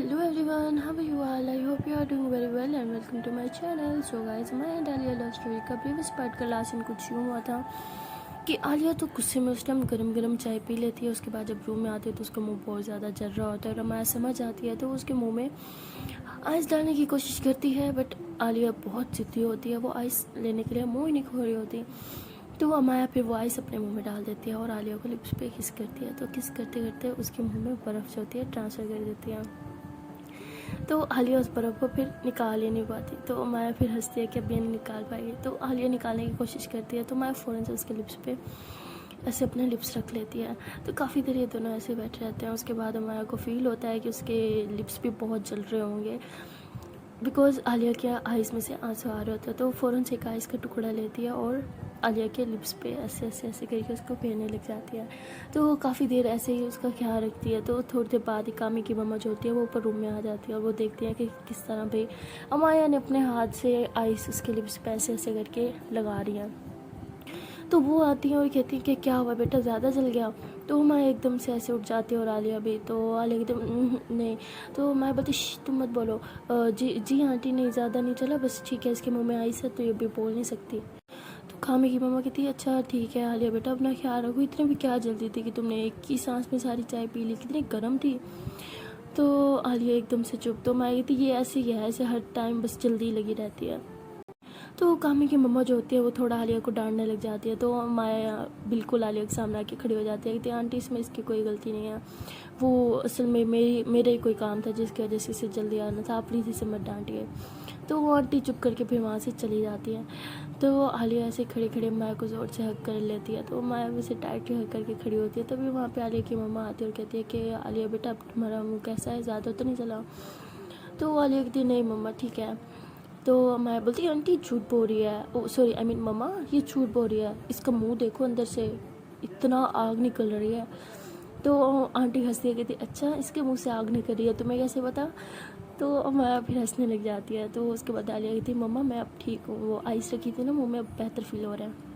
Hello everyone, how are you all? I hope you are doing very well and welcome to my channel. So guys, मैं and Alia love story का previous part का last scene कुछ यूँ हुआ था कि आलिया तो गुस्से में उस टाइम गरम गरम चाय पी लेती है। उसके बाद जब रूम में आती है तो उसका मुंह बहुत ज़्यादा जल रहा होता है और अमाया समझ आती है तो उसके मुंह में आइस डालने की कोशिश करती है, बट आलिया बहुत ज़िद्दी होती है। वो आइस लेने के लिए मुँह ही नहीं खोल रही होती, तो अमाया फिर वो आइस अपने मुंह में डाल देती है और आलिया को लिप्स पे किस करती है। तो किस करते करते उसके मुंह में बर्फ़ जो होती है ट्रांसफ़र कर देती है। तो आलिया उस बर्फ़ को फिर निकाल ही नहीं पाती, तो माया फिर हंसती है कि अब ये नहीं निकाल पाएगी। तो आलिया निकालने की कोशिश करती है तो माया फ़ौरन से उसके लिप्स पे ऐसे अपने लिप्स रख लेती है। तो काफ़ी देर ये दोनों ऐसे बैठे रहते हैं। उसके बाद माया को फील होता है कि उसके लिप्स भी बहुत जल रहे होंगे, बिकॉज आलिया के आइज़ में से आंसू आ रहे होते हैं। तो फ़ौरन से एक आइस का टुकड़ा लेती है और आलिया के लिप्स पे ऐसे ऐसे ऐसे करके उसको फेरने लग जाती है। तो वो काफ़ी देर ऐसे ही उसका ख्याल रखती है। तो थोड़ी देर बाद ही कामी की मम्मा जो होती है वो ऊपर रूम में आ जाती है और वो देखती है कि किस तरह भाई अमाया ने अपने हाथ से आइस उसके लिप्स पे ऐसे ऐसे करके लगा रही है। तो वो आती हैं और कहती हैं कि क्या हुआ बेटा, ज़्यादा जल गया? तो मैं एकदम से ऐसे उठ जाती है और आलिया भी। तो आलिया एकदम नहीं। तो मैं बोलती तुम मत बोलो। जी जी आंटी, नहीं ज़्यादा नहीं चला, बस ठीक है, इसके मुंह में आइस है तो ये भी बोल नहीं सकती। तो कामी की मम्मा कहती है अच्छा ठीक है आलिया बेटा, अपना ख्याल रखो। इतने भी क्या जल्दी थी कि तुमने एक ही सांस में सारी चाय पी ली, कितनी गर्म थी। तो आलिया एकदम से चुप। तो मैं कहती ये ऐसे ही है, ऐसे हर टाइम बस जल्दी लगी रहती है। तो कामी की मम्मा जो होती है वो थोड़ा आलिया को डांटने लग जाती है। तो माया बिल्कुल आलिया के सामने आके खड़ी हो जाती है, कहती है आंटी इसमें इसकी कोई गलती नहीं है, वो असल में मेरा ही कोई काम था जिसकी वजह से इसे जल्दी आना था, आप प्लीज़ इसे मत डांटिए। तो वो आंटी चुप करके फिर वहाँ से चली जाती है। तो आलिया ऐसे खड़े खड़े माया को ज़ोर से हक कर लेती है। तो माया उसे टाइटली हक करके खड़ी होती है। तभी वहाँ पे आलिया की मम्मा आती है और कहती है कि आलिया बेटा अब तुम्हारा मुँह कैसा है, ज़्यादा तो नहीं चला? तो आलिया कहती है नहीं मम्मा ठीक है। तो मैं बोलती आंटी झूठ बोल रही है, ओ सॉरी आई मीन मम्मा ये झूठ बोल रही है, इसका मुंह देखो अंदर से इतना आग निकल रही है। तो आंटी हंसती है, कहती अच्छा इसके मुंह से आग निकल रही है, तुम्हें कैसे पता? तो मैं फिर हंसने लग जाती है। तो उसके बाद आलिया कहती मम्मा मैं अब ठीक हूँ, वो आइस रखी थी ना मुँह में, अब बेहतर फील हो रहा है।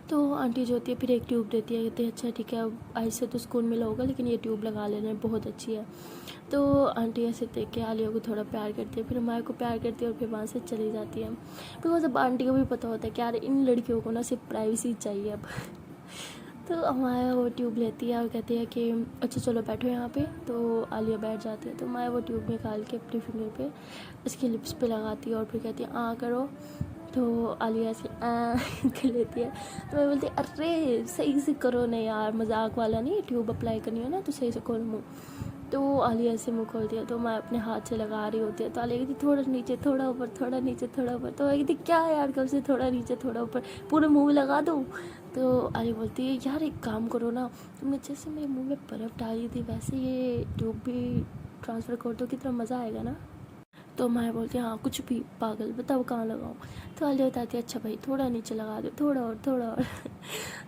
तो आंटी जो होती है फिर एक ट्यूब देती है, कहती है अच्छा ठीक है अब आइस से तो सुकून मिला होगा, लेकिन ये ट्यूब लगा लेना बहुत अच्छी है। तो आंटी ऐसे देख के आलिया को थोड़ा प्यार करती है, फिर माया को प्यार करती है और फिर वहाँ से चली जाती है। बिकॉज अब आंटी को भी पता होता है कि यार इन लड़कियों को ना सिर्फ प्राइवेसी चाहिए अब। तो माया वो ट्यूब लेती है और कहती है कि अच्छा चलो बैठो यहाँ पे। तो आलिया बैठ जाती है। तो माया वो ट्यूब निकाल के अपनी फिंगर पे इसकी लिप्स पे लगाती है और फिर कहती है करो। तो आलिया ऐसे कर लेती है। तो मैं बोलती अरे सही से करो ना यार, मजाक वाला नहीं, ट्यूब अप्लाई करनी हो ना तो सही से करो मुँह। तो आलिया ऐसे मुँह खोलती है। तो मैं अपने हाथ से लगा रही होती है। तो आलिया कहती थोड़ा नीचे थोड़ा ऊपर, थोड़ा नीचे थोड़ा ऊपर। तो मैं कहती क्या यार कब से थोड़ा नीचे थोड़ा ऊपर, पूरे मुँह में लगा दूँ? तो आलिया बोलती है यार एक काम करो ना, तुमने जैसे मेरे मुँह में बर्फ़ डाली थी वैसे ये ट्यूब भी ट्रांसफ़र कर दो, कितना मज़ा आएगा ना। तो मैं बोलती हाँ कुछ भी पागल, बताओ कहाँ लगाऊँ? तो आलिया बताती है अच्छा भाई थोड़ा नीचे लगा दो, थोड़ा और थोड़ा और।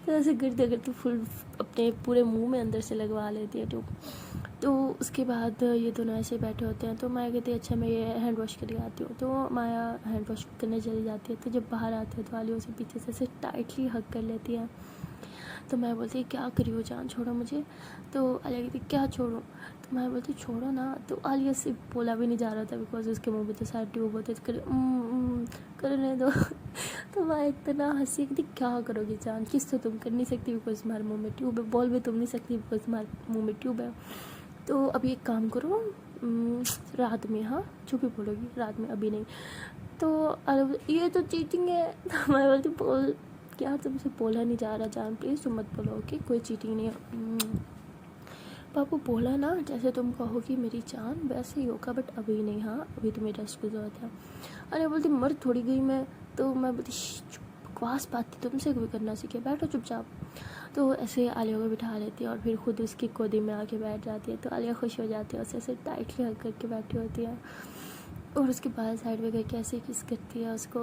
तो ऐसे करते करते फुल अपने पूरे मुंह में अंदर से लगवा लेती है ट्यूब। तो उसके बाद ये दोनों ऐसे बैठे होते हैं। तो माया कहती है अच्छा मैं ये हैंड वॉश करके आती हूँ। तो माया हैंड वॉश करने चली जाती है। तो जब बाहर आती है तो आलिया उसे पीछे से ऐसे टाइटली हग कर लेती है। तो मैं बोलती क्या करी हो जान, छोड़ो मुझे। तो आलिया कहती क्या छोड़ूं? तो मैं बोलती छोड़ो ना। तो आलिया से बोला भी नहीं जा रहा था बिकॉज उसके मुंह में तो सारे ट्यूब होते थे, करने दो। तो मैं इतना हंसी, कहती क्या करोगी जान, किस तो तुम कर नहीं सकती बिकॉज तुम्हारे मुंह में ट्यूब है, बोल भी तुम नहीं सकती बिकॉज तुम्हारे मुंह में ट्यूब है। तो अभी एक काम करो, रात में, हाँ जो भी बोलोगी रात में, अभी नहीं। तो ये तो चीटिंग है। तो मैं बोलती बोल यार तुमसे बोला नहीं जा रहा जान, प्लीज़ तुम मत बोलो ओके, कोई चीटिंग नहीं है। पापू बोला ना जैसे तुम कहोगी मेरी जान वैसे ही होगा, बट अभी नहीं, हाँ अभी तुम्हें रेस्ट की ज़रूरत है। अरे बोलती मर थोड़ी गई मैं। तो मैं बोलती बकवास बात थी, तुमसे भी करना सीखे, बैठो चुपचाप। तो ऐसे आलिया को बिठा लेती है और फिर खुद उसकी गोदी में आके बैठ जाती है। तो आलिया खुश हो जाती है, उसे ऐसे टाइटली हग करके बैठी होती है और उसके बाद साइड में करके ऐसे किस करती है उसको।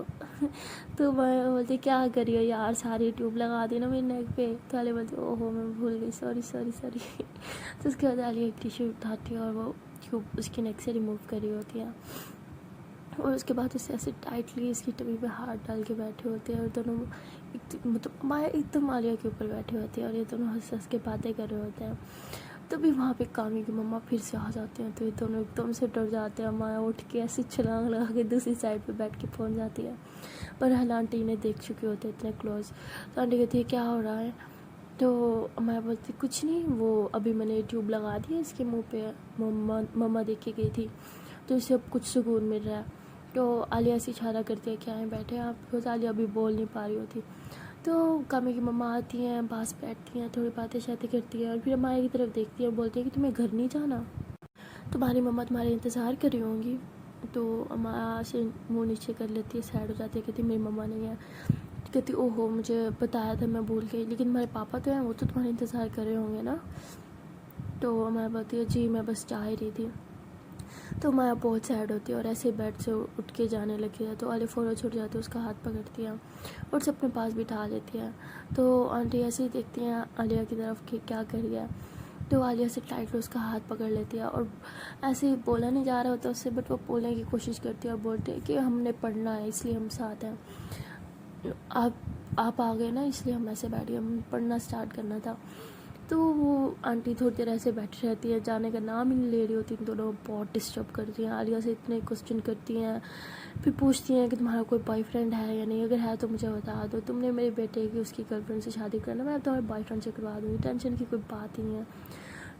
तो मैं बोलती क्या करी हो यार, सारी ट्यूब लगा दी ना मेरे नेक पे। तो आलिया बोलती ओहो मैं भूल गई, सॉरी सॉरी सॉरी। तो उसके बाद आलिया एक टिश्यू उठाती है और वो ट्यूब उसके नेक से रिमूव करी होती है और उसके बाद उसे ऐसे टाइटली इसकी टमी पे हाथ डाल के बैठे होते हैं और दोनों मतलब माया एकदम आलिया के ऊपर बैठे होते हैं और ये दोनों हंस हंस के बातें कर रहे होते हैं। तभी वहाँ पे कामी की मम्मा फिर से आ जाते हैं, तो ये दोनों एकदम से डर जाते हैं। माया उठ के ऐसी छलांग लगा के दूसरी साइड पे बैठ के पहुँच जाती है, पर हल आंटी इन्हें देख चुके होते इतने क्लोज। तो आंटी कहती है क्या हो रहा है, तो मैं बोलती कुछ नहीं, वो अभी मैंने ट्यूब लगा दी है इसके मुंह पे, मम्मा देख के गई थी, तो इसे अब कुछ सुकून मिल रहा है। तो आलिया से इशारा करती है क्या है बैठे आप, बिकॉज आलिया अभी बोल नहीं पा रही होती। तो कामी की मम्मा आती हैं, पास बैठती हैं, थोड़ी बातें शातें करती हैं, और फिर माया की तरफ देखती है और बोलती है कि तुम्हें घर नहीं जाना, तुम्हारी मम्मा तुम्हारे इंतज़ार कर रही होंगी। तो माया से मुँह नीचे कर लेती है, साइड हो जाती है, कहती मेरी मम्मा नहीं है। कहती ओहो मुझे बताया था, मैं भूल गई, लेकिन तुम्हारे पापा तो हैं, वो तो तुम्हारा इंतज़ार कर रहे होंगे ना। तो मैं बोलती है जी मैं बस जा ही रही थी। तो माया बहुत सैड होती है और ऐसे बेड से उठ के जाने लगी है। तो आलिया फ़ौरन छुट जाती है, उसका हाथ पकड़ती है और उसे अपने पास बिठा लेती है। तो आंटी ऐसे ही देखती हैं आलिया की तरफ कि क्या कर गया। तो आलिया से टाइटली उसका हाथ पकड़ लेती है और ऐसे ही बोला नहीं जा रहा होता उससे, बट वो बोलने की कोशिश करती है और बोलती है कि हमने पढ़ना है इसलिए हम साथ हैं, आप आ गए ना इसलिए हम ऐसे बैठे, हम पढ़ना स्टार्ट करना था। तो वो आंटी थोड़ी देर ऐसे बैठी रहती है, जाने का नाम ही नहीं ले रही होती। इन दोनों बहुत डिस्टर्ब करती हैं, आलिया से इतने क्वेश्चन करती हैं, फिर पूछती हैं कि तुम्हारा कोई बॉयफ्रेंड है या नहीं, अगर है तो मुझे बता दो, तुमने मेरे बेटे की उसकी गर्लफ्रेंड से शादी करना, मैं तुम्हारे बॉयफ्रेंड से करवा दूँगी, टेंशन की कोई बात ही नहीं है।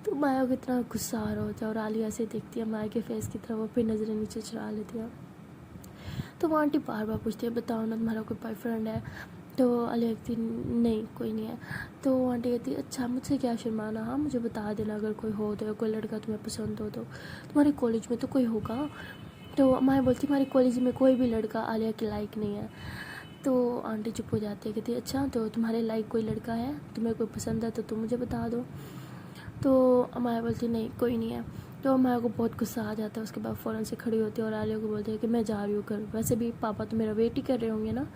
तो माया को इतना गुस्सा आ रहा होता है और आलिया ऐसे देखती है माया के फेस की तरफ, वो फिर नज़रें नीचे चढ़ा लेती है। तो वो आंटी बार बार पूछती है बताओ ना तुम्हारा कोई बॉयफ्रेंड है। तो आलिया कहती नहीं कोई नहीं है। तो आंटी कहती है अच्छा मुझसे क्या शर्माना, हाँ मुझे बता देना अगर कोई हो तो, कोई लड़का तुम्हें पसंद हो तो, तुम्हारे कॉलेज में तो कोई होगा। तो माया बोलती हमारे कॉलेज में कोई भी लड़का आलिया के लायक नहीं है। तो आंटी चुप हो जाती है, कहती अच्छा तो तुम्हारे लायक कोई लड़का है, तुम्हें कोई पसंद है तो तुम मुझे बता दो। तो माया बोलती नहीं कोई नहीं है। तो माया को बहुत गुस्सा आ जाता है, उसके बाद फ़ौरन से खड़ी होती है और आलिया को बोलती है कि मैं जा रही हूँ घर, वैसे भी पापा तो मेरा वेट ही कर रहे होंगे ना।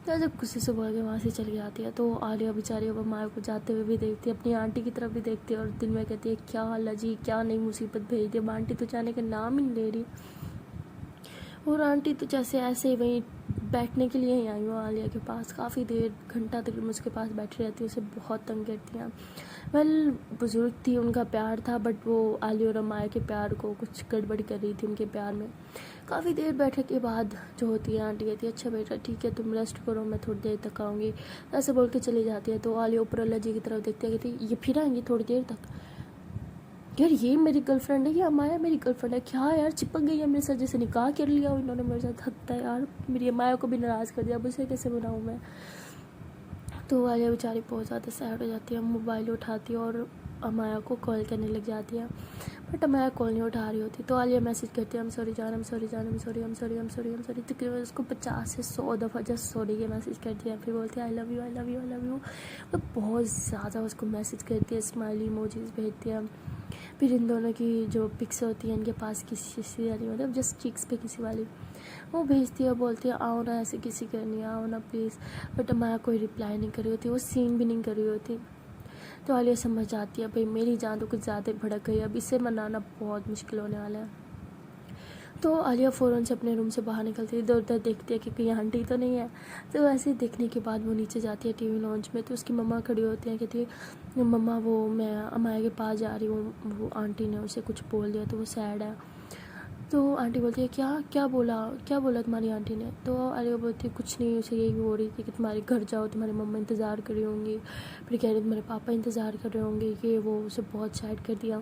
तो जब गुस्से से बोल के वहाँ से चली जाती है। तो आलिया बेचारी वो माया को जाते हुए भी देखती है, अपनी आंटी की तरफ भी देखती है और दिल में कहती है क्या अल्लाह जी क्या नई मुसीबत भेज दी, आंटी तो जाने का नाम ही नहीं ले रही। और आंटी तो जैसे ऐसे ही वहीं बैठने के लिए ही आई हूँ आलिया के पास, काफ़ी देर घंटा तक उसके पास बैठी रहती है, उसे बहुत तंग करती हैं। वेल बुजुर्ग थी, उनका प्यार था, बट वो आलिया और माया के प्यार को कुछ गड़बड़ कर रही थी उनके प्यार में। काफ़ी देर बैठने के बाद जो होती है आंटी कहती है अच्छा बेटा ठीक है तुम रेस्ट करो, मैं थोड़ी देर तक आऊँगी, ऐसे बोल के चली जाती है। तो आलिया ऊपर अल्लाह जी की तरफ देखती है, कहती ये फिर आएंगी थोड़ी देर तक, यार ये मेरी गर्लफ्रेंड है या माया मेरी गर्लफ्रेंड है, क्या यार चिपक गई है मेरे साथ, जैसे निकाह कर लिया इन्होंने मेरे साथ, हद है यार, मेरी माया को भी नाराज़ कर दिया, अब उसे कैसे बनाऊँ मैं। तो आलिया बेचारी बहुत ज़्यादा सैड हो जाती है, मोबाइल उठाती है और अमाया को कॉल करने लग जाती है, बट अमाया कॉल नहीं उठा रही होती। तो आलिया मैसेज करती है हम सॉरी जान, हम सॉरी जान, हम सॉरी, हम सॉरी, हम सॉरी, हम सॉरी, तकरीबन उसको 50 से 100 दफ़ा जस्ट सॉरी के मैसेज करती है। फिर बोलती है आई love you, I love you, I love you, तो बहुत ज़्यादा उसको मैसेज करती है, स्माइली इमोजीज भेजती है। फिर इन दोनों की जो पिक्स होती हैं इनके पास किसी वाली, मतलब जस्ट चिक्स पे किसी वाली, वो भेजती है, बोलती है आओ ना ऐसे किसी करनी, आओ ना प्लीज़, बट अमाया कोई रिप्लाई नहीं कर रही होती, वो सीन भी नहीं कर रही होती। तो आलिया समझ जाती है भाई मेरी जान तो कुछ ज़्यादा बढ़ गई, अब इसे मनाना बहुत मुश्किल होने वाला है। तो आलिया फ़ौरन से अपने रूम से बाहर निकलती है, इधर उधर देखती है कि कहीं आंटी तो नहीं है। तो ऐसे देखने के बाद वो नीचे जाती है टीवी लॉन्च में, तो उसकी मम्मा खड़ी होती हैं, कहती है मम्मा वो मैं अमाया के पास जा रही हूँ, वो आंटी ने उसे कुछ बोल दिया तो वो सैड है। तो आंटी बोलती है क्या क्या बोला तुम्हारी आंटी ने। तो आलिया बोलती है कुछ नहीं, उसे यही हो रही थी कि तुम्हारे घर जाओ तुम्हारी मम्मा इंतज़ार कर रही होंगी, फिर कह रही तुम्हारे पापा इंतज़ार कर रहे होंगे, कि वो उसे बहुत सैड कर दिया।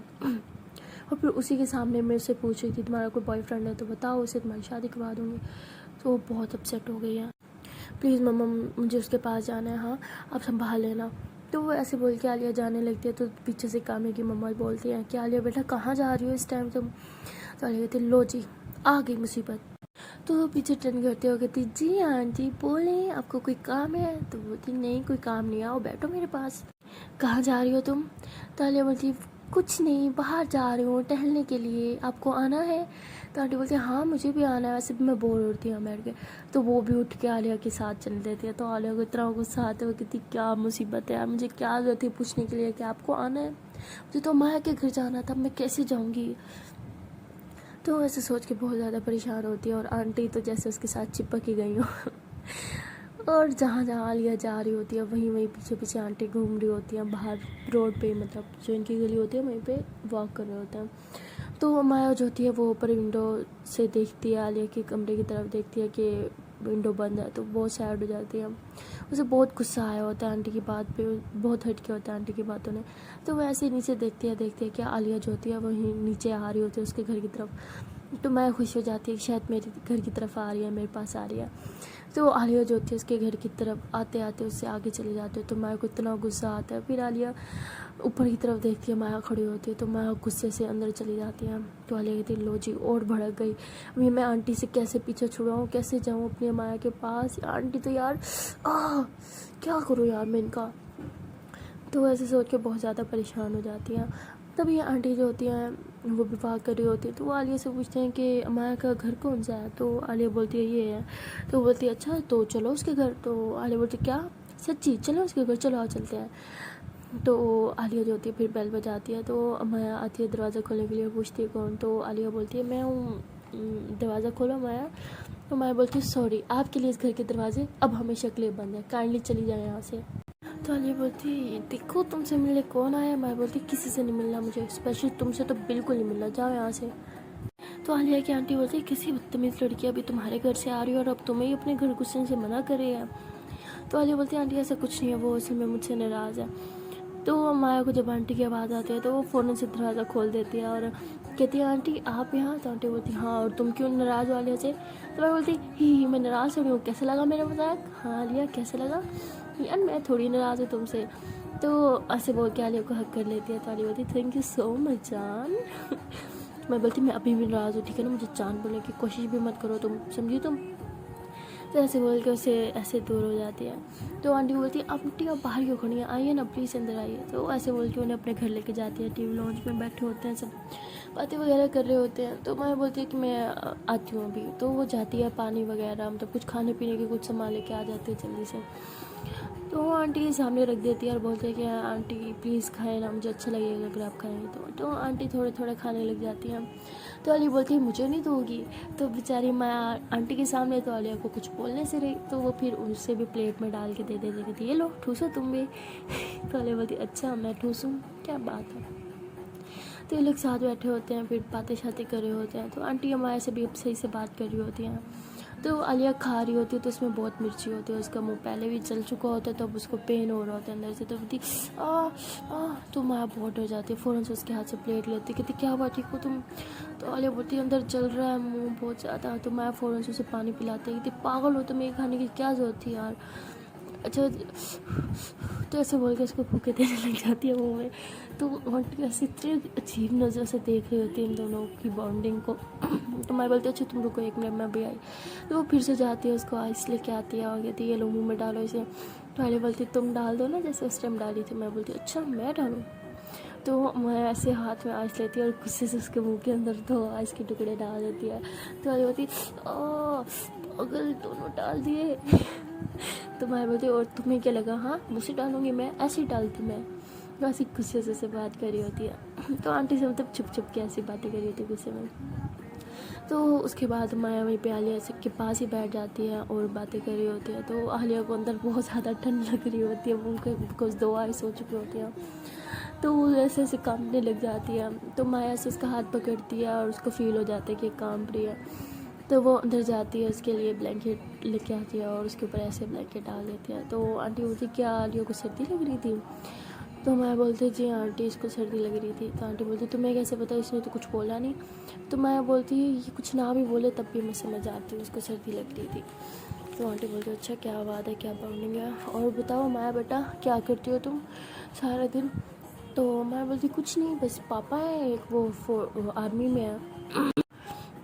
और फिर उसी के सामने मैं उससे पूछ रही थी तुम्हारा कोई बॉयफ्रेंड है तो बताओ, उसे तुम्हारी शादी करवा दूँगी। तो वो बहुत अपसेट हो गई है, प्लीज़ मम्मा मुझे उसके पास जाना है, हाँ आप संभाल लेना। तो वो ऐसे बोल के आलिया जाने लगती है, तो पीछे से कामे की मम्मा बोलती हैं कि आलिया बेटा कहाँ जा रही हो इस टाइम तुम। तो आलिया कहती लो जी आ गई मुसीबत। तो वो पीछे टर्न करते हो कहती जी आंटी बोले आपको कोई काम है। तो बोलती नहीं कोई काम नहीं, आओ बैठो मेरे पास। कहाँ जा रही हो तुम। तो आलिया बोलती कुछ नहीं बाहर जा रही हूँ टहलने के लिए, आपको आना है। तो आंटी बोलती है हाँ मुझे भी आना है, वैसे भी मैं बोर होती हूँ बैठ के। तो वो भी उठ के आलिया के साथ चल देती है। तो आलिया को इतना गुस्सा आता है, वो कहती क्या मुसीबत है यार, मुझे क्या जरूरत है पूछने के लिए कि आपको आना है, मुझे तो माया के घर जाना था, मैं कैसे जाऊँगी। तो ऐसे सोच के बहुत ज़्यादा परेशान होती है, और आंटी तो जैसे उसके साथ चिपक ही गई हो। और जहाँ जहाँ आलिया जा रही होती है वहीं वहीं पीछे पीछे आंटी घूम रही होती हैं बाहर रोड पे, मतलब जो इनकी गली होती है वहीं पे वॉक कर रहे होते हैं। तो माया जो होती है वो ऊपर विंडो से देखती है, आलिया के कमरे की तरफ देखती है कि विंडो बंद है, तो बहुत सैड हो जाती है। उसे बहुत गुस्सा आया होता है आंटी की बात पे, बहुत हट के होता है आंटी की बातों ने। तो वो ऐसे नीचे देखती है कि आलिया जो होती है वहीं नीचे आ रही होती है उसके घर की तरफ। तो माया खुश हो जाती है कि शायद मेरे घर की तरफ आ रही है, मेरे पास आ रही है। तो आलिया जो होती है उसके घर की तरफ आते आते उससे आगे चले जाते हैं। तो माया को इतना गुस्सा आता है। फिर आलिया ऊपर की तरफ देखती है, माया खड़ी होती है, तो माया गुस्से से अंदर चली जाती है। तो आलिया कहती है लो जी और भड़क गई, अभी मैं आंटी से कैसे पीछे छुड़ाऊँ, कैसे जाऊँ अपनी माया के पास, आंटी तो यार क्या करूँ यार मैं इनका। तो ऐसे सोच के बहुत ज़्यादा परेशान हो जाती हैं। तभी आंटी जो होती हैं वो विवाह कर रही होती है। तो वो आलिया से पूछते हैं कि माया का घर कौन सा है। तो आलिया बोलती है ये है। तो वो बोलती है अच्छा तो चलो उसके घर। तो आलिया बोलती है क्या सच्ची, चलो उसके घर, चलो आओ चलते हैं। तो आलिया जो होती है फिर बेल बजाती है। तो माया आती है दरवाज़ा खोलने के लिए, पूछती है कौन। तो आलिया बोलती है मैं हूँ, दरवाज़ा खोलो माया। तो माया बोलती है सॉरी आपके लिए इस घर के दरवाजे अब हमेशा के लिए बंद है, काइंडली चली जाए यहाँ से। तो आलिया बोलती देखो तुमसे मिलने कौन आया। मैं बोलती किसी से नहीं मिलना मुझे, स्पेशल तुमसे तो बिल्कुल नहीं मिलना, जाओ यहाँ से। तो आलिया की आंटी बोलती किसी बदतमीज़ लड़की अभी तुम्हारे घर से आ रही है और अब तुम्हें ही अपने घर घुसने से मना कर रही है। तो आलिया बोलती है आंटी ऐसा कुछ नहीं है, वो असल में मुझसे नाराज़ है। तो माया को जब आंटी की आवाज़ आती है तो वो फ़ौरन से दरवाज़ा खोल देती है और कहती है आंटी आप यहाँ। तो आंटी बोलती हाँ और तुम क्यों नाराज़ हो आलिया से। तो मैं बोलती ही मैं नाराज़ हो रही हूँ, कैसे लगा मेरा मजाक। हाँ आलिया कैसे लगा यार, मैं थोड़ी नाराज़ हूँ तुमसे। तो ऐसे बोल के आलिया को हक कर लेती है। तो आलिया बोलती थैंक यू सो मच जान। मैं बोलती मैं अभी भी नाराज़ हूँ ठीक है ना, मुझे जान बोलने की कोशिश भी मत करो तुम, समझी तुम। तो ऐसे बोल के उसे ऐसे दूर हो जाती है। तो आंटी बोलती है आंटी आप बाहर क्यों खड़ी हैं, आइए ना प्लीज़ अंदर आइए। तो ऐसे बोल के उन्हें अपने घर लेके जाती है। टीवी लॉन्च में बैठे होते हैं सब, बातें वगैरह कर रहे होते हैं। तो मैं बोलती है कि मैं आती हूँ अभी। तो वो जाती है, पानी वगैरह मतलब कुछ खाने पीने के कुछ सामान लेके आ जाती है जल्दी से। तो वो आंटी के सामने रख देती है और बोलते हैं कि आंटी प्लीज़ खाएं ना, मुझे अच्छा लगेगा अगर आप खाएंगे। तो आंटी थोड़े थोड़े खाने लग जाती हैं। तो आलिया बोलती है मुझे नहीं दोगी। तो बेचारी माया आंटी के सामने तो आलिया को कुछ बोलने से रही, तो वो फिर उससे भी प्लेट में डाल के दे देती थी, ये लो ठूसो तुम भी। तो आलिया बोलती अच्छा मैं ठूसूँ, क्या बात है। तो ये लोग साथ बैठे होते हैं, फिर बातें शातें कर रहे होते हैं। तो आंटी माया से भी अब सही से बात कर रही होती हैं। तो आलिया खा रही होती है तो उसमें बहुत मिर्ची होती है, उसका मुंह पहले भी जल चुका होता है तो अब उसको पेन हो रहा होता है अंदर से। तो बोलती तो माया बहुत डर जाती है, फ़ौरन से उसके हाथ से प्लेट लेती, कहती क्या हुआ ठीक हो तुम। तो आलिया बोलती अंदर जल रहा है मुंह बहुत ज़्यादा। तो माया फ़ौरन से उसे पानी पिलाती है, कहती पागल हो तुम्हें खाने की क्या ज़रूरत थी यार। अच्छा तो ऐसे बोल के उसको फूके देने लग जाती है मुँह में। तो आंटी ऐसे इतनी अजीब नज़र से देख रही होती है इन दोनों की बॉन्डिंग को। तो मैं बोलती अच्छा तुम रुको 1 मिनट मैं भी आई। तो वो फिर से जाती है, उसको आइस लेके आती है और कहती है ये लो मुँह में डालो इसे। तो आलिया बोलती तुम डाल दो ना जैसे उस टाइम डाली थी। मैं बोलती अच्छा मैं डालूँ। तो मैं ऐसे हाथ में आइस लेती है और गुस्से से उसके मुंह के अंदर 2 आइस के टुकड़े डाल देती है। तो आलिया बोलती पागल दोनों डाल दिए। तो मैं बोलती और तुम्हें क्या लगा, हाँ मुझसे डालूंगी मैं, ऐसे ही डालती मैं। तो ऐसी गुस्से से बात कर रही होती है। तो आंटी से मतलब छुप छुप के ऐसी बातें कर रही होती है गुस्से में। तो उसके बाद माया वहीं पे आलिया के पास ही बैठ जाती है और बातें कर रही होती है। तो आलिया को अंदर बहुत ज़्यादा ठंड लग रही होती है, उनके बिकॉज 2 आइस हो चुकी होती हैं। तो वो ऐसे ऐसे कांपने लग जाती है। तो माया से उसका हाथ पकड़ती है और उसको फील हो जाता है कि कांप रही है। तो वो अंदर जाती है, उसके लिए ब्लैंकेट लेके आती है और उसके ऊपर ऐसे ब्लैंकेट डाल देती है। तो आंटी बोलती क्या आलिया को सर्दी लग रही थी। तो मैं बोलती जी आंटी इसको सर्दी लग रही थी। तो आंटी बोलती तुम्हें कैसे पता, इसने तो कुछ बोला नहीं। तो मैं बोलती ये कुछ ना भी बोले तब भी मैं समझ आती हूँ उसको सर्दी लग रही थी। तो आंटी बोलती अच्छा क्या बात है, क्या बॉन्डिंग है, और बताओ माया बेटा क्या करती हो तुम सारा दिन। तो मैं बोलती कुछ नहीं, बस पापा है एक वो आर्मी में है।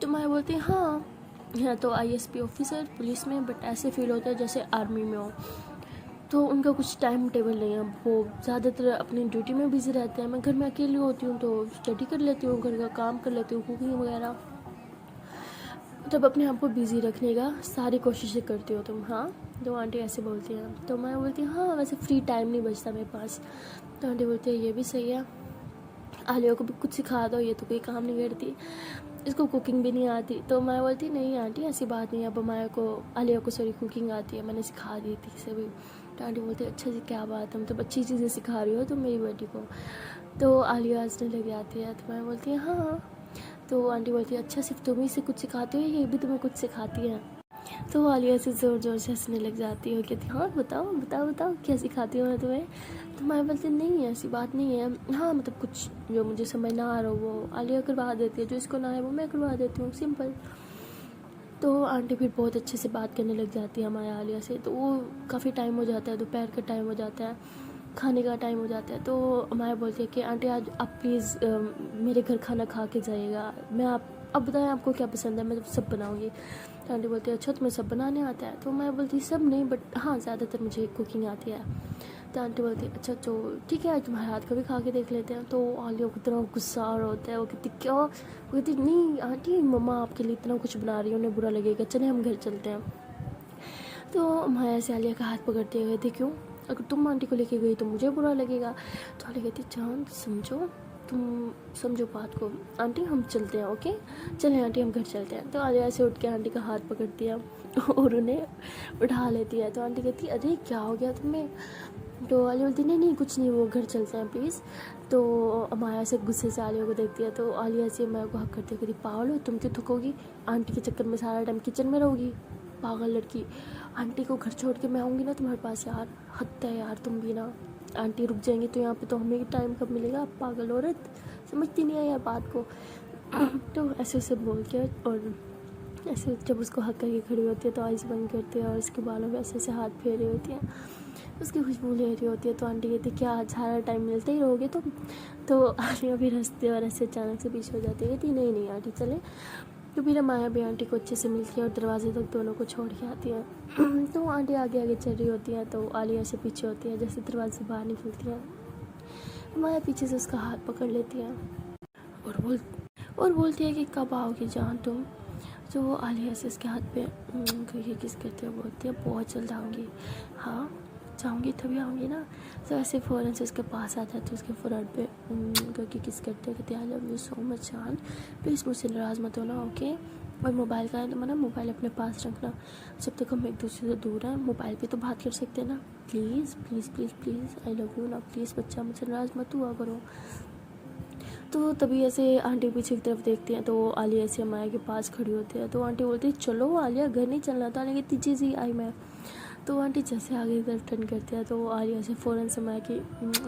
तो मैं बोलती हाँ है तो ISP ऑफिसर पुलिस में, बट ऐसे फील होता है जैसे आर्मी में हो। तो उनका कुछ टाइम टेबल नहीं है, वो ज़्यादातर अपनी ड्यूटी में बिज़ी रहते हैं। मैं घर में अकेली होती हूँ तो स्टडी कर लेती हूँ, घर का काम कर लेती हूँ, कुकिंग वगैरह। तब अपने आप को बिज़ी रखने का सारी कोशिशें करती हो तुम। हाँ तो आंटी ऐसे बोलती हैं। तो मैं बोलती हाँ वैसे फ्री टाइम नहीं बचता मेरे पास। तो आंटी बोलती है ये भी सही है, आलिया को भी कुछ सिखा दो, ये तो कोई काम नहीं करती, इसको कुकिंग भी नहीं आती। तो मैं बोलती नहीं आंटी ऐसी बात नहीं है, अब आलिया को सॉरी कुकिंग आती है, मैंने सिखा दी थी सभी। तो आंटी बोलती अच्छा जी क्या बात है, मतलब अच्छी चीज़ें सिखा रही हो तुम मेरी बेटी को। तो आलिया हंसने लग जाती है। तो मैं बोलती है हाँ। तो आंटी बोलती है अच्छा सिर्फ तुम ही से कुछ सिखाती हो, ये भी तुम्हें कुछ सिखाती है। तो आलिया से ज़ोर ज़ोर से हंसने लग जाती है, कहती हाँ बताओ बताओ बताओ क्या सिखाती हो मैं तुम्हें। तो मैं बोलती नहीं ऐसी बात नहीं है, हाँ मतलब कुछ जो मुझे समझ ना आ रहा हो वो आलिया करवा देती है, जो इसको ना है वो मैं करवा देती हूँ, सिंपल। तो आंटी फिर बहुत अच्छे से बात करने लग जाती है हमारे आलिया से। तो वो काफ़ी टाइम हो जाता है, दोपहर का टाइम हो जाता है, खाने का टाइम हो जाता है। तो हमारे बोलती है कि आंटी आज आप प्लीज़ मेरे घर खाना खा के जाइएगा, मैं आप अब बताएं आपको क्या पसंद है, मैं तो सब बनाऊँगी। तो आंटी बोलती है अच्छा तुम्हें सब बनाने आता है। तो मैं बोलती सब नहीं बट हाँ ज़्यादातर मुझे कुकिंग आती है। तो आंटी बोलती है अच्छा तो ठीक है आज तुम्हारे हाथ का भी खा के देख लेते हैं। तो आलिया को इतना गुस्सा आ रहा होता है, वो कहती क्या, वो कहती नहीं आंटी मम्मा आपके लिए इतना कुछ बना रही है, उन्हें बुरा लगेगा, चले हम घर चलते हैं। तो माया से आलिया का हाथ पकड़ते हुए कहती क्यों, अगर तुम आंटी को लेके गई तो मुझे बुरा लगेगा। तो आलिया कहती जान समझो, तुम समझो बात को, आंटी हम चलते हैं ओके, चलें आंटी हम घर चलते हैं। तो आलिया ऐसे उठ के आंटी का हाथ पकड़ती है और उन्हें उठा लेती है। तो आंटी कहती अरे क्या हो गया तुम्हें। तो आलिया बोलती नहीं नहीं कुछ नहीं, वो घर चलते हैं प्लीज़। तो माया से गुस्से से आलिया को देखती है। तो आलिया से माया को हक करती है, कहती पागल हो तुम, क्यों थकोगी, आंटी के चक्कर में सारा टाइम किचन में रहोगी, पागल लड़की, आंटी को घर छोड़ के मैं आऊँगी ना तुम्हारे पास, यार हद है यार तुम भी ना, आंटी रुक जाएंगी तो यहाँ पे तो हमें टाइम कब मिलेगा, पागल औरत, समझती नहीं है यार बात को। तो ऐसे ऐसे बोल के और ऐसे जब उसको हक करके खड़ी होती है तो आइज़ बंद करती है और उसके बालों में ऐसे ऐसे हाथ फेर रही होती है, उसकी खुशबू ले रही होती है। तो आंटी कहती है क्या आज सारा टाइम मिलते ही रहोगे तुम। तो आलिया फिर हंसती है और ऐसे अचानक से पीछे हो जाती है, कहती नहीं नहीं आंटी चले। तो फिर माया भी आंटी को अच्छे से मिलती है और दरवाजे तक दोनों को छोड़ के आती है। तो आंटी आगे आगे चल रही होती है तो आलिया से पीछे होती है, जैसे दरवाजे से बाहर निकलती है माया पीछे से उसका हाथ पकड़ लेती है और बोलती है कि कब आओगी जान तुम। तो वो आलिया से उसके हाथ पे करके किस करती है, बोलती है बहुत जल्द आऊँगी, हाँ जाऊँगी तभी आऊँगी ना। तो ऐसे फ़ौरन से उसके पास आता है तो उसके फोrehead पे करके किस करते हैं, कहते आई लव यू सो मच जान, प्लीज़ मुझसे नाराज़ मत होना ओके। और मोबाइल का है तो ना मोबाइल अपने पास रखना, जब तक हम एक दूसरे से दूर हैं मोबाइल पे तो बात कर सकते हैं ना, please please please please I love you ना, प्लीज़ बच्चा मुझसे नाराज़ मत हुआ करो। तो तभी ऐसे आंटी पीछे की तरफ देखती हैं तो आलिया ऐसे माया के पास खड़ी होती है। तो आंटी बोलती है चलो आलिया घर नहीं चलना था, लेकिन तीजी सी आई मैं। तो आंटी जैसे आगे की तरफ टर्न करती है तो आलिया से फ़ौरन से माया की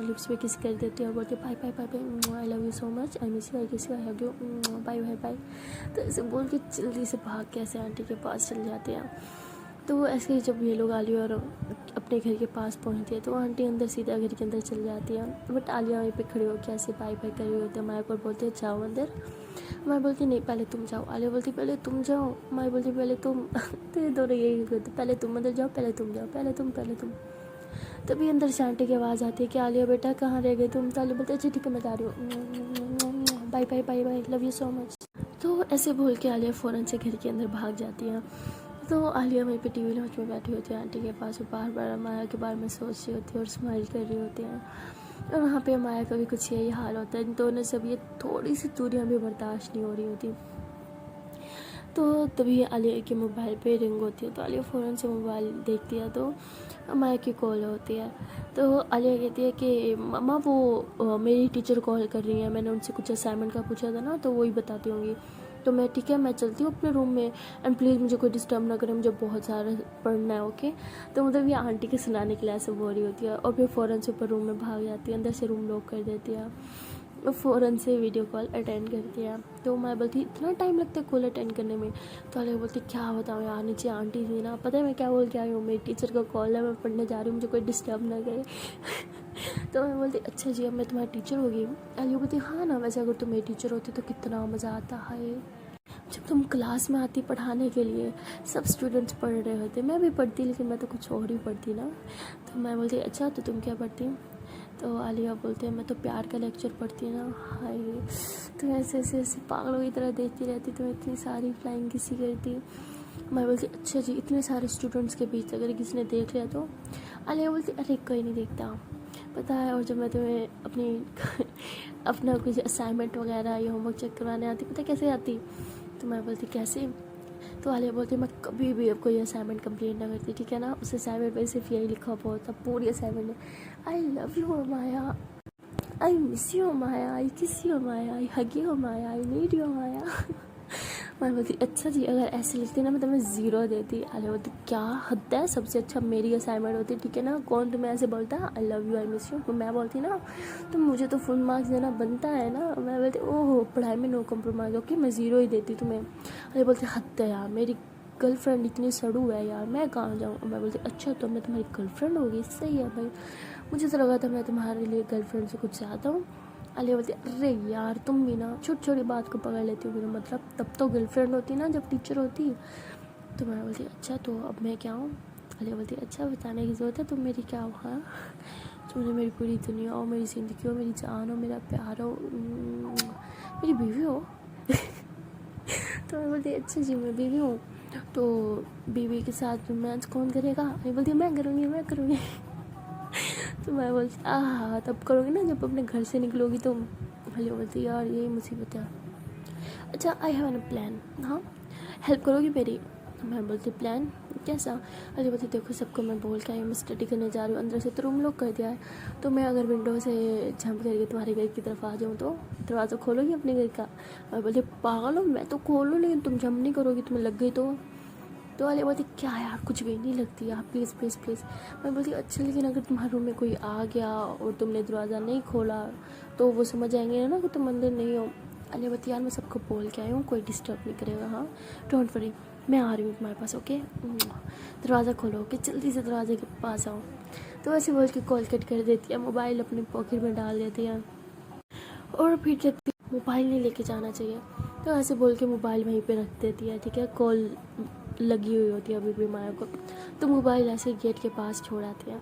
लिप्स पे किस कर देती है और बोलती है bye bye bye bye, I love you so much, I miss you, I kiss you, I hug you, bye bye bye. तो ऐसे बोल के जल्दी से भाग के ऐसे आंटी के पास चले जाते हैं। तो ऐसे ही जब ये लोग आलिया और अपने घर के पास पहुंचती है तो आंटी अंदर सीधा घर के अंदर चल जाती है, बट आलिया वहीं पे खड़ी होकर ऐसे बाय बाय कर रही होती है। माया को बोलते हैं जाओ अंदर, माया बोलती नहीं पहले तुम जाओ, आलिया बोलती पहले तुम जाओ, माया बोलती पहले तुम। तो ये दोनों यही करते पहले तुम अंदर जाओ, पहले तुम जाओ, पहले तुम पहले तुम। तभी अंदर से आंटी की आवाज़ आती है कि आलिया बेटा कहाँ रह गए तुम। तो आलिया बोलते अच्छा ठीक है मैं जा रही हूँ, bye bye bye bye, love you so much. तो ऐसे बोल के आलिया फ़ौरन से घर के अंदर भाग जाती है। तो आलिया वहीं पे टीवी लॉन्च में बैठी होती है आंटी के पास और बार बार माया के बारे में सोच रही होती है और स्माइल कर रही होती है। और वहाँ पे माया का भी कुछ यही हाल होता है, तो उन्हें सब ये थोड़ी सी दूरियाँ भी बर्दाश्त नहीं हो रही होती। तो तभी आलिया के मोबाइल पे रिंग होती है तो आलिया फ़ौरन से मोबाइल देखती है तो माया की कॉल होती है। तो आलिया कहती है कि मम्मा वो मेरी टीचर कॉल कर रही है, मैंने उनसे कुछ असाइनमेंट का पूछा था ना तो वही बताती होंगी। तो मैं ठीक है मैं चलती हूँ अपने रूम में, एंड प्लीज़ मुझे कोई डिस्टर्ब ना करें, मुझे बहुत सारा पढ़ना है ओके। तो मतलब ये आंटी के सुनाने के लिए ऐसे बोल रही होती है और फिर फ़ौरन से ऊपर रूम में भाग जाती है, अंदर से रूम लॉक कर देती है और फ़ौरन से वीडियो कॉल अटेंड करती है। तो मैं बोलती इतना टाइम लगता है कॉल अटेंड करने में। तो आलिया बोलती क्या बताऊँ यार, नीचे आंटी थी ना, पता है मैं क्या बोल के आई हूँ, मेरी टीचर का कॉल है, मैं पढ़ने जा रही हूँ, मुझे कोई डिस्टर्ब ना करे। तो मैं बोलती अच्छा जी अब मैं तुम्हारी टीचर होगी। आलिया बोलती हाँ ना, वैसे अगर तुम मेरी टीचर होती तो कितना मज़ा आता है, जब तुम क्लास में आती पढ़ाने के लिए, सब स्टूडेंट्स पढ़ रहे होते, मैं भी पढ़ती लेकिन मैं तो कुछ और ही पढ़ती ना। तो मैं बोलती अच्छा तो तुम क्या पढ़ती। तो आलिया बोलते हैं मैं तो प्यार का लेक्चर पढ़ती ना। हाय तो ऐसे ऐसे ऐसे पागलों की तरह देखती रहती, तो इतनी सारी फ्लाइंग किसी करती। मैं बोलती अच्छा जी इतने सारे स्टूडेंट्स के बीच अगर किसी ने देख लिया तो। आलिया बोलती अरे कोई नहीं देखता पता है, और जब मैं तुम्हें अपनी अपना कुछ असाइनमेंट वगैरह या होमवर्क चेक करवाने आती, पता कैसे आती? तो मैं बोलती कैसे? तो आलिया बोलती मैं कभी भी अब कोई असाइनमेंट कंप्लीट ना करती, ठीक है ना। उस असाइनमेंट में सिर्फ यही लिखा हुआ होता पूरी असाइनमेंट में, I love you Maya, I miss you Maya, I kiss you Maya, I hug you Maya, I need you Maya. मैं बोलती अच्छा जी, अगर ऐसे लिखती ना मैं तुम्हें 0 देती। आलिया बोलती क्या हद है, सबसे अच्छा मेरी असाइनमेंट होती, ठीक है ना। कौन तुम्हें ऐसे बोलता है आई love you I miss you? तो मैं बोलती ना तो मुझे तो फुल मार्क्स देना बनता है ना। मैं बोलती ओहो पढ़ाई में नो कम्प्रोमाइज़, ओके मैं 0 ही देती तुम्हें। आलिया बोलती हद है यार, मेरी गर्लफ्रेंड इतनी सड़ू है यार, मैं कहाँ जाऊँ। मैं बोलती अच्छा तो मैं तुम्हारी गर्लफ्रेंड होगी, सही है भाई, मुझे तो लगा था मैं तुम्हारे लिए गर्लफ्रेंड से कुछ ज़्यादा हूँ। आलिया बोलती अरे यार तुम भी ना छोटी छोटी बात को पकड़ लेती हो, मेरा मतलब तब तो गर्लफ्रेंड होती ना जब टीचर होती। तो मैं बोलती अच्छा तो अब मैं क्या हूँ? आलिया बोलती अच्छा बताने की ज़रूरत है, तुम मेरी क्या हो? हाँ तुमने मेरी पूरी दुनिया हो, मेरी ज़िंदगी हो, मेरी जान हो, मेरा प्यार हो, मेरी बीवी हो। तो मैं बोलती अच्छा जी मैं बीवी हूँ, तो बीवी के साथ रोमांस कौन करेगा? आलिया बोलती मैं करूँगी। तो मैं बोलती हाँ तब करोगी ना जब अपने घर से निकलोगी तुम। आलिया बोलती यार यही मुसीबत है। अच्छा आई हैव एन प्लान, हाँ हेल्प करोगी मेरी? मैं बोलती प्लान कैसा? आलिया बोलती देखो सबको मैं बोल के आई हूँ मैं स्टडी करने जा रही हूँ, अंदर से तो रूम लॉक कर दिया है, तो मैं अगर विंडो से जंप करके तुम्हारे घर की तरफ आ जाऊँ तो दरवाज़ा खोलोगी अपने घर का? मैं बोलती पागल हो, मैं तो खोलूँ लेकिन तुम जंप नहीं करोगी, तुम्हें लग गई तो आलिया बोलती क्या यार कुछ भी नहीं लगती यार, प्लीज़ प्लीज़ प्लीज़। मैं बोलती अच्छा लेकिन अगर तुम्हारे रूम में कोई आ गया और तुमने दरवाज़ा नहीं खोला तो वो समझ जाएंगे ना कि तुम अंदर नहीं हो। आलिया बोलती यार मैं सबको बोल के आई हूँ, कोई डिस्टर्ब नहीं करेगा, हाँ डोंट वरी, मैं आ रही हूँ तुम्हारे पास, ओके दरवाज़ा खोलो, ओके जल्दी से दरवाजे के पास आओ। तो ऐसे बोल के कॉल कट कर देती है, मोबाइल अपनी पॉकेट में डाल देती है और फिर कहती है मोबाइल नहीं लेके जाना चाहिए। तो ऐसे बोल के मोबाइल वहीं पे रख देती है, ठीक है। कॉल लगी हुई होती है अभी भी माया को, तो मोबाइल ऐसे गेट के पास छोड़ आती है।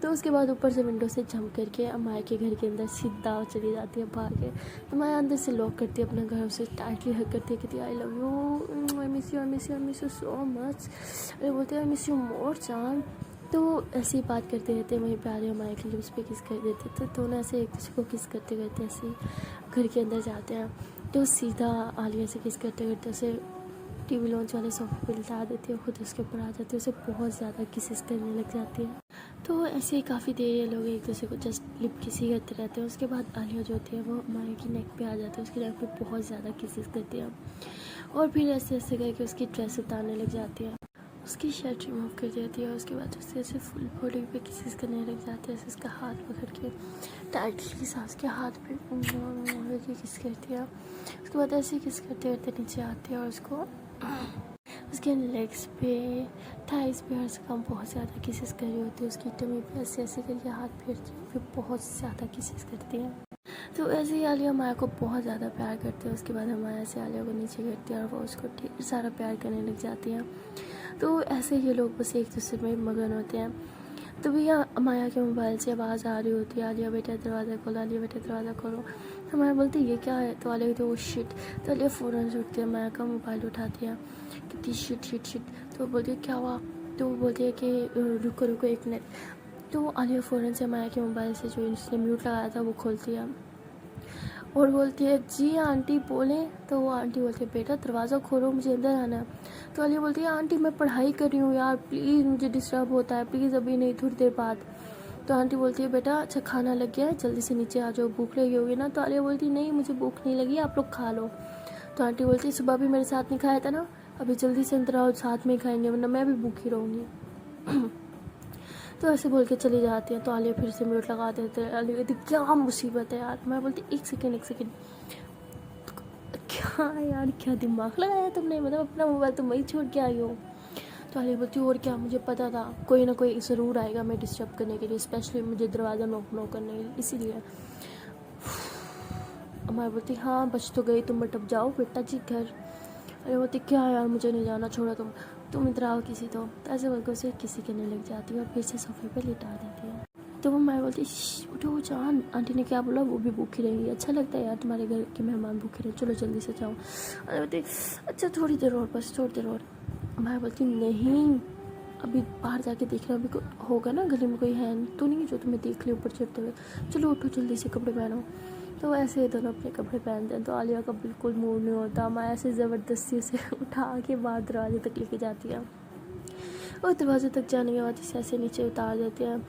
तो उसके बाद ऊपर से विंडो से जंप करके माया के घर के अंदर सीधा चली जाती है भाग के। तो माया अंदर से लॉक करती है अपना घर, उसे टाइटली हग करती है, कहती है आई love you, I miss you, I miss you, I miss you so much. अरे बोलते हैं आई मिस यू मोर जान। तो ऐसे ही बात करते रहते वहीं पे आ रहे माया के लिप्स पे किस कर देते थे, तो दोनों ऐसे एक दूसरे को किस करते करते ऐसे घर के अंदर जाते हैं। तो सीधा आलिया से किस करते करते उसे टीवी लॉन्च वाले सोफे पे लिटा देती है, खुद उसके ऊपर आ जाती है, उसे बहुत ज़्यादा किसेस करने लग जाती है। तो ऐसे ही काफ़ी देर ये लोग एक दूसरे को जस्ट लिप किस ही करते रहते हैं। उसके बाद आलिया जो होती है वो माया की नेक पे आ जाती है, उसकी नेक पे बहुत ज़्यादा किसेस करती है और फिर ऐसे ऐसे करके उसकी ड्रेस उतारने लग जाती है, उसकी शर्ट रिमूव कर देती है। उसके बाद उससे ऐसे फुल बॉडी पे किसेस करने लग जाते हैं, ऐसे उसका हाथ पकड़ के टाइटली सांस के हाथ पे किस करती है। उसके बाद ऐसे किस करते करते नीचे आती है और उसको उसके लेग्स पे थाइस पे हर जगह बहुत ज़्यादा किसेस कर रही होती है, उसकी टमी पे ऐसे ऐसे करके हाथ फेरती है, फिर बहुत ज़्यादा किसेस करती है। तो ऐसे ही आलिया माया को बहुत ज़्यादा प्यार करती है। उसके बाद माया से आलिया को नीचे गिरती है और वो उसको ढेर सारा प्यार करने लग जाती है। तो ऐसे ये लोग बस एक दूसरे में मगन होते हैं। तो भैया माया के मोबाइल से आवाज़ आ रही होती है आलिया बेटा दरवाज़ा खोलो, आलिया बेटा दरवाज़ा खोलो। तो माया बोलती है ये क्या है? तो आलिया कहती है वो शिट। तो आलिया फ़ौरन से उठती है, माया का मोबाइल उठाती है, कहती शिट शिट शिट। तो वो बोलती है क्या हुआ? तो वो बोलती है कि रुको रुको एक मिनट। तो आलिया फ़ौरन से माया के मोबाइल से जो इसने म्यूट लगाया था वो खोलती है और बोलती है जी आंटी बोलें। तो वो आंटी बोलती है बेटा दरवाज़ा खोलो, मुझे अंदर आना है। तो आलिया बोलती है आंटी मैं पढ़ाई कर रही हूँ यार, प्लीज़ मुझे डिस्टर्ब होता है, प्लीज़ अभी नहीं थोड़ी देर बाद। तो आंटी बोलती है बेटा अच्छा खाना लग गया है, जल्दी से नीचे आ जाओ, भूख लगी होगी ना। तो आलिया बोलती है नहीं मुझे भूख नहीं लगी, आप लोग खा लो। तो आंटी बोलती है सुबह भी मेरे साथ नहीं खाया था ना, अभी जल्दी से अंदर आओ, साथ में ही खाएंगे वरना मैं भी भूखी रहूँगी। तो ऐसे बोल के चली जाती है। तो आलिया फिर से म्यूट लगा देते हैं। आलिया कहती क्या मुसीबत है यार। मैं बोलती एक सेकेंड क्या यार क्या दिमाग लगाया तुमने, मतलब अपना मोबाइल तुम वही छोड़ के आई हो। तो आलिया बोलती और क्या, मुझे पता था कोई ना कोई ज़रूर आएगा मैं डिस्टर्ब करने के लिए, स्पेशली मुझे दरवाज़ा नॉक करने के लिए, इसीलिए। मैं बोलती हाँ बच तो गई, तुम बट अब जाओ बेटा जी घर। अरे बोलती क्या यार मुझे नहीं जाना, छोड़ो तुम इधर आओ किसी। तो ऐसे बोलकर उसे किसी करने लग जाती है और फिर से सोफे पे लिटा देती है। तो वो मैं बोलती उठो जान, आंटी ने क्या बोला, वो भी भूखी रहेंगी, अच्छा लगता है यार तुम्हारे घर के मेहमान भूखे रहे, चलो जल्दी से जाओ। अरे बोलती अच्छा थोड़ी देर और, बस थोड़ी देर और। मैं बोलती नहीं अभी बाहर जाके देख रहा, अभी होगा ना गली में कोई है तो नहीं जो तुम्हें देख ले ऊपर चढ़ते हुए, चलो उठो जल्दी से कपड़े पहनो। तो ऐसे ही दोनों अपने कपड़े पहनते हैं। तो आलिया का बिल्कुल मूड नहीं होता, माया ऐसे ज़बरदस्ती से उठा के बाहर दरवाजे तक लेके जाती है और दरवाजे तक जाने के बाद इसे ऐसे नीचे उतार देते हैं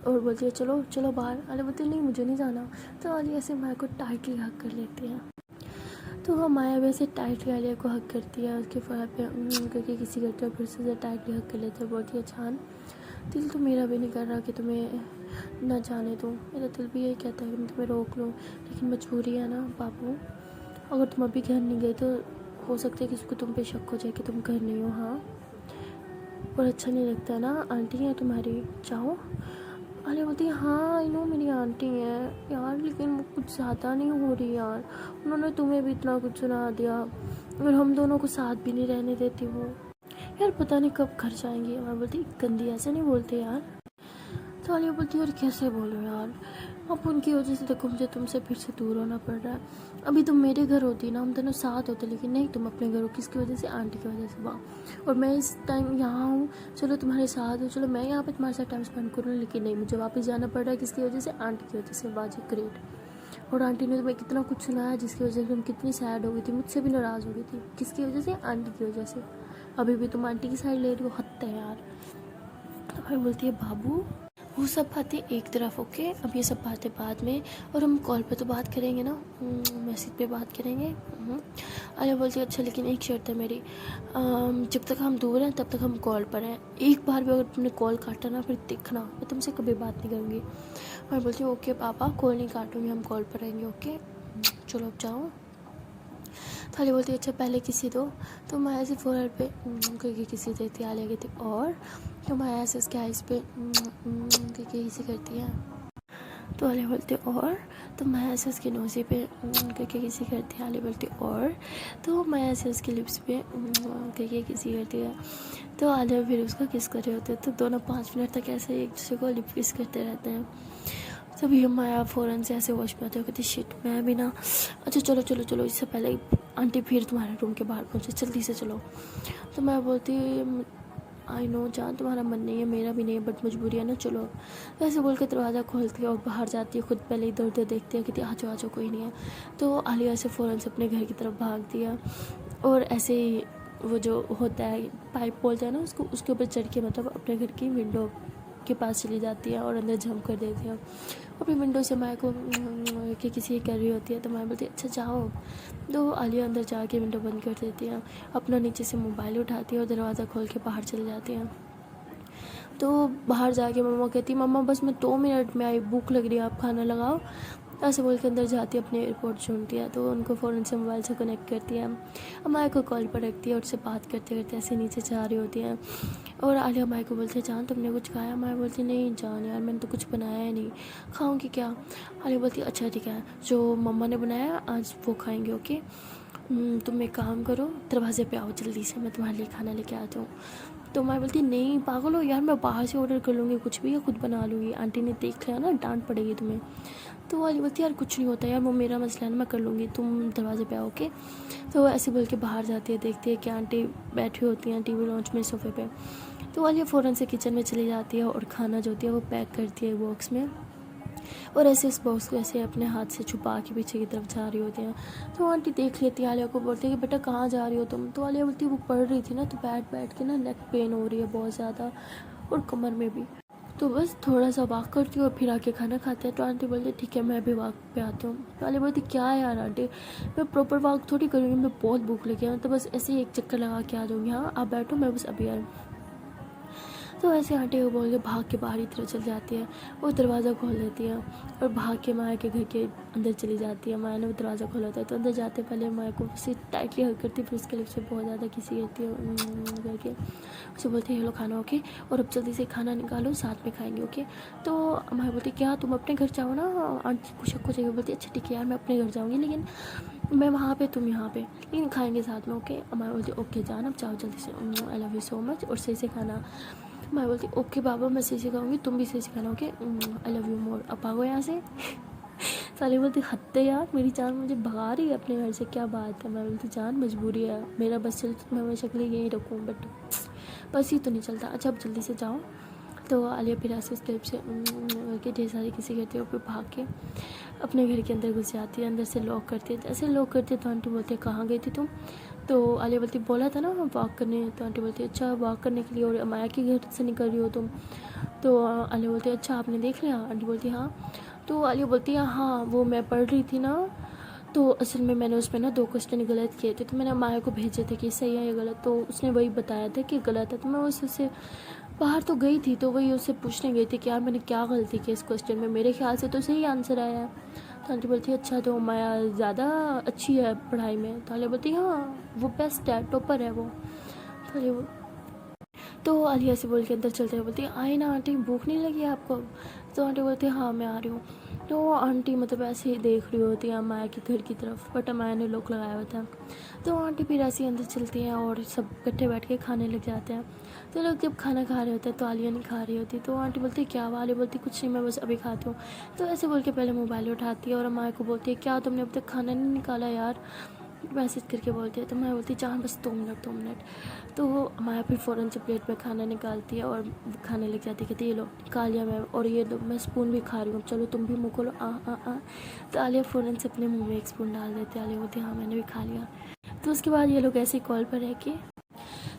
और बोलती है चलो चलो बाहर। आलिया बोलती है नहीं मुझे नहीं जाना। तो आलिया ऐसे माया को टाइटली हग कर लेती है। तो हाँ माया भी ऐसे टाइटली आलिया को हग करती है, उसके फोर पे करके किसी करते हैं, फिर से टाइटली हग कर लेते हैं। बोलती है जान दिल तो मेरा भी नहीं कर रहा कि तुम्हें ना जाने दूँ, मेरा दिल भी यही कहता है कि मैं तुम्हें रोक लूँ, लेकिन मजबूरी है ना बाबू। अगर तुम अभी घर नहीं गए तो हो सकता है किसी को तुम पे शक हो जाए कि तुम घर नहीं हो। हाँ और अच्छा नहीं लगता है ना, आंटी है तुम्हारी जाओ। अरे बोलती है हाँ आई नो मेरी आंटी है यार, लेकिन वो कुछ ज़्यादा नहीं हो रही यार, उन्होंने तुम्हें भी इतना कुछ सुना दिया और हम दोनों को साथ भी नहीं रहने देती वो। यार पता नहीं कब घर जाएंगी। मैं बोलती गंदी ऐसे नहीं बोलते यार। तो आलिया बोलती है और कैसे बोलो यार, अब उनकी वजह से देखो मुझे तुमसे फिर से दूर होना पड़ रहा है। अभी तुम मेरे घर होती ना, हम दोनों साथ होते, लेकिन नहीं तुम अपने घर हो। किसकी वजह से? आंटी की वजह से। वाह, और मैं इस टाइम यहाँ हूँ, चलो तुम्हारे साथ हूँ, चलो मैं यहाँ पे तुम्हारे साथ टाइम स्पेंड करूँ, लेकिन नहीं मुझे वापस जाना पड़ रहा है। किसकी वजह से? आंटी की वजह से। बाजी ग्रेट। और आंटी ने तुम्हें कितना कुछ सुनाया जिसकी वजह से तुम कितनी सैड हो गई थी, मुझसे भी नाराज़ हो गई थी। किसकी वजह से? आंटी की वजह से। अभी भी तुम आंटी की साइड ले रही हो, हद है यार। तो भाई बोलती है बाबू वो सब बातें एक तरफ, ओके अब ये सब बातें बाद में, और हम कॉल पे तो बात करेंगे ना, मैसेज पे बात करेंगे। अरे बोलती है अच्छा लेकिन एक शर्त है मेरी, जब तक हम दूर हैं तब तक हम कॉल पर हैं, एक बार भी अगर तुमने कॉल काटा ना फिर देखना मैं तुमसे कभी बात नहीं करूँगी। मैं बोलती हूँ ओके पापा कॉल नहीं काटूँगी, हम कॉल पर रहेंगे ओके चलो अब जाओ। थाली बोलती है अच्छा पहले किसी दो। तो माया से फोर पे करके किसी देती आलिया कहती और, तो माया से उसके आइस पे करके किसी करती है। तो आलिया बोलती और, तो माया से उसके नोज़ी पे करके किसी करती है। आलिया बोलती और, तो माया से उसके लिप्स पे करके किसी करती है। तो आलिया फिर उसका किस कर रहे होते हैं। तो दोनों 5 मिनट तक ऐसे एक दूसरे को लिप किस करते रहते हैं। तभी माया फ़ौरन से ऐसे वॉश में आते हो, कहती शिट मैं भी ना, अच्छा चलो चलो चलो इससे पहले आंटी फिर तुम्हारे रूम के बाहर पहुँचे, जल्दी से चलो। तो मैं बोलती आई नो जान तुम्हारा मन नहीं है मेरा भी नहीं है, बट मजबूरी है ना चलो। ऐसे बोल के दरवाज़ा खोलती है और बाहर जाती है, खुद पहले इधर उधर देखती है कि आ जाओ कोई नहीं है। तो आलिया से फ़ौरन से अपने घर की तरफ भागती है और ऐसे ही वो जो होता है पाइप बोलते हैं ना उसको, उसके ऊपर चढ़ के मतलब अपने घर की विंडो के पास चली जाती है और अंदर जंप कर देती है। अपनी विंडो से माया को कि किसी कर रही होती है। तो माया बोलती है अच्छा जाओ। तो आलिया अंदर जाके विंडो बंद कर देती है, अपना नीचे से मोबाइल उठाती है और दरवाज़ा खोल के बाहर चली जाती है। तो बाहर जाके मम्मा कहती है मम्मा बस मैं 2 मिनट में आई, भूख लग रही है आप खाना लगाओ। ऐसे बोल के अंदर जाती है, अपने एयरपोर्ट चुनती है। तो उनको फ़ौरन से मोबाइल से कनेक्ट करती है, माया को कॉल पर रखती है और उससे बात करते करते ऐसे नीचे जा रही होती है। और आलिया माया को बोलती है जान तुमने कुछ खाया? माया बोलती नहीं जान यार मैंने तो कुछ बनाया ही नहीं, खाऊंगी क्या? आलिया बोलती अच्छा ठीक है जो मम्मा ने बनाया आज वो खाएंगे ओके। तुम एक काम करो दरवाजे पे आओ जल्दी से, मैं तुम्हारे लिए खाना लेके आती हूँ। तो मैं बोलती नहीं पागल हो यार, मैं बाहर से ऑर्डर कर लूँगी कुछ भी या खुद बना लूँगी, आंटी ने देख लिया ना डांट पड़ेगी तुम्हें। तो वाली बोलती यार कुछ नहीं होता यार, वो मेरा मसला है ना मैं कर लूँगी, तुम दरवाजे पे आओ ओके। तो ऐसे बोल के बाहर जाती है, देखती है कि आंटी बैठी होती हैं टीवी लॉन्च में सोफे पे। तो वाली फ़ौरन से किचन में चली जाती है और खाना जो होती है वो पैक करती है बॉक्स में, और ऐसे इस बॉक्स को ऐसे अपने हाथ से छुपा के पीछे की तरफ जा रही होती हैं। तो आंटी देख लेती है, आलिया को बोलती है कि बेटा कहाँ जा रही हो तुम? तो आलिया बोलती है वो पढ़ रही थी ना, तो बैठ बैठ के ना नेक पेन हो रही है बहुत ज़्यादा और कमर में भी, तो बस थोड़ा सा वॉक करती हूँ और फिर आके खाना खाते हैं। तो आंटी बोलती ठीक है मैं भी वॉक पे आती हूँ। तो आलिया बोलती क्या है यार आंटी, मैं प्रॉपर वॉक थोड़ी करूँगी, मैं बहुत भूख लगी है, तो बस ऐसे ही एक चक्कर लगा के आ जाऊँगी। हाँ आप बैठो मैं बस अभी आ रही हूँ। तो ऐसे आंटी को बोल के भाग के बाहर की तरफ चल जाती है और दरवाज़ा खोल देती है और भाग के माया के घर के अंदर चली जाती है। माया ने वो दरवाज़ा खोला होता है तो अंदर जाते पहले माया को उसे टाइटली हग करती है, फिर उसके लिप्स से बहुत ज़्यादा किसी करती है करके उसे बोलती है हेलो खाना ओके, और अब जल्दी से खाना निकालो साथ में खाएंगे ओके। तो माया बोलती क्या तुम अपने घर जाओ ना, आंटी को शक हो जाएगी। बोलती अच्छा ठीक है यार मैं अपने घर जाऊँगी, लेकिन मैं वहाँ पे तुम यहाँ पे, लेकिन खाएंगे साथ में ओके। माया बोलती ओके जान अब जाओ जल्दी से, आई लव यू सो मच, और सही से खाना। मैं बोलती ओके बाबा मैं सही से खाऊंगी, तुम भी सही से खाना okay, I love you more, अब भागो यहाँ से। साली बोलती हत्ते यार मेरी जान मुझे भगा रही है अपने घर से, क्या बात है? मैं बोलती जान मजबूरी है मेरा, बस चल मैं हमेशा के लिए यहीं रखूँ, बट बस ही तो नहीं चलता। अच्छा अब जल्दी से जाओ। तो आलिया फिर ऐसे उस टाइप से करके ढेर सारी किसी करते हुए फिर भाग के अपने घर के अंदर घुस जाती है, अंदर से लॉक करती है। जैसे लॉक करती है तो आंटी बोलते हैं कहाँ गई थी तुम? तो आलिया बोलती बोला था ना वॉक करने। तो आंटी बोलती है अच्छा वॉक करने के लिए, और माया के घर से निकल रही हो तुम? तो आलिया बोलती है अच्छा आपने देख लिया? आंटी बोलती है हाँ। तो आलिया बोलती है हाँ वो मैं पढ़ रही थी ना, तो असल में मैंने उसमें ना 2 क्वेश्चन गलत किए थे, तो मैंने माया को भेजे थे कि सही है या गलत, तो उसने वही बताया था कि गलत है। तो मैं उससे बाहर तो गई थी, तो वही उससे पूछने गई थी कि यार मैंने क्या गलती की इस क्वेश्चन में, मेरे ख्याल से तो सही आंसर आया है। तो आंटी बोलती है अच्छा तो माया ज़्यादा अच्छी है पढ़ाई में? तो आलिया बोलती है हाँ वो बेस्ट है, टॉपर है वो। तो तो आलिया से बोल के अंदर चलते हुए बोलती है आए ना आंटी, भूख नहीं लगी आपको? तो आंटी बोलती है हाँ मैं आ रही हूँ। तो आंटी मतलब ऐसे ही देख रही होती है माया के घर की तरफ, बट माया ने लॉक लगाया हुआ था। तो आंटी फिर ऐसे ही अंदर चलती हैं और सब इकट्ठे बैठ के खाने लग जाते हैं। तो लोग जब खाना खा रहे होते हैं तो आलिया नहीं खा रही होती, तो आंटी बोलती है क्या हुआ? आलिया बोलती कुछ नहीं मैं बस अभी खाती हूँ। तो ऐसे बोल के पहले मोबाइल उठाती है और माया को बोलती है क्या तुमने अब तक खाना नहीं निकाला यार, मैसेज करके बोलती है। तो मैं बोलती जान बस 2 मिनट। तो माया फिर फ़ौरन से प्लेट में खाना निकालती है और खाने लग जाती है, कहती है ये लो खा लिया मैं, और ये लो मैं स्पून भी खा रही हूँ, चलो तुम भी मुँह खोलो आ आ आ। तो आलिया फ़ौरन से अपने मुँह में एक स्पून डाल देती है। आलिया बोलती है हाँ मैंने भी खा लिया। तो उसके बाद ये लोग ऐसे कॉल पर रह के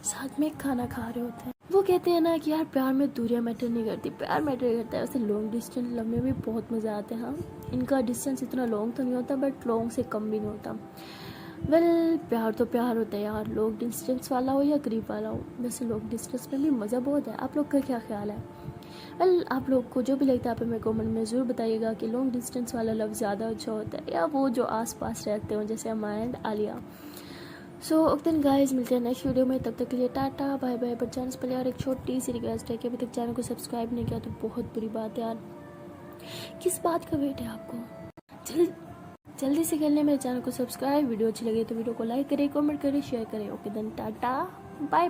साथ में खाना खा रहे होते हैं। वो कहते हैं ना कि यार प्यार में दूरियां मैटर नहीं करती, प्यार मैटर करता है। वैसे लॉन्ग डिस्टेंस लव में भी बहुत मज़ा आता है। हाँ इनका डिस्टेंस इतना लॉन्ग तो नहीं होता, बट लॉन्ग से कम भी नहीं होता। प्यार तो प्यार होता है यार, लॉन्ग डिस्टेंस वाला हो या करीब वाला हो। वैसे लॉन्ग डिस्टेंस में भी मज़ा बहुत है। आप लोग का क्या ख्याल है? आप लोग को जो भी लगता है आप हमें कमेंट में ज़रूर बताइएगा कि लॉन्ग डिस्टेंस वाला लव ज़्यादा अच्छा होता है या वो जो आस पास रहते हो जैसे Amaya and Alia. So okay guys, मिलते हैं नेक्स्ट वीडियो में, तब तक के लिए tata bye bye. But channel पर यार एक छोटी सी रिक्वेस्ट है कि अभी तक चैनल को सब्सक्राइब नहीं किया तो बहुत बुरी बात है यार। किस बात का वेट है आपको? जल्दी से कर लें मेरे चैनल को सब्सक्राइब। वीडियो अच्छी लगी तो वीडियो को लाइक करें, कमेंट करें, शेयर करें। Okay then tata bye bye.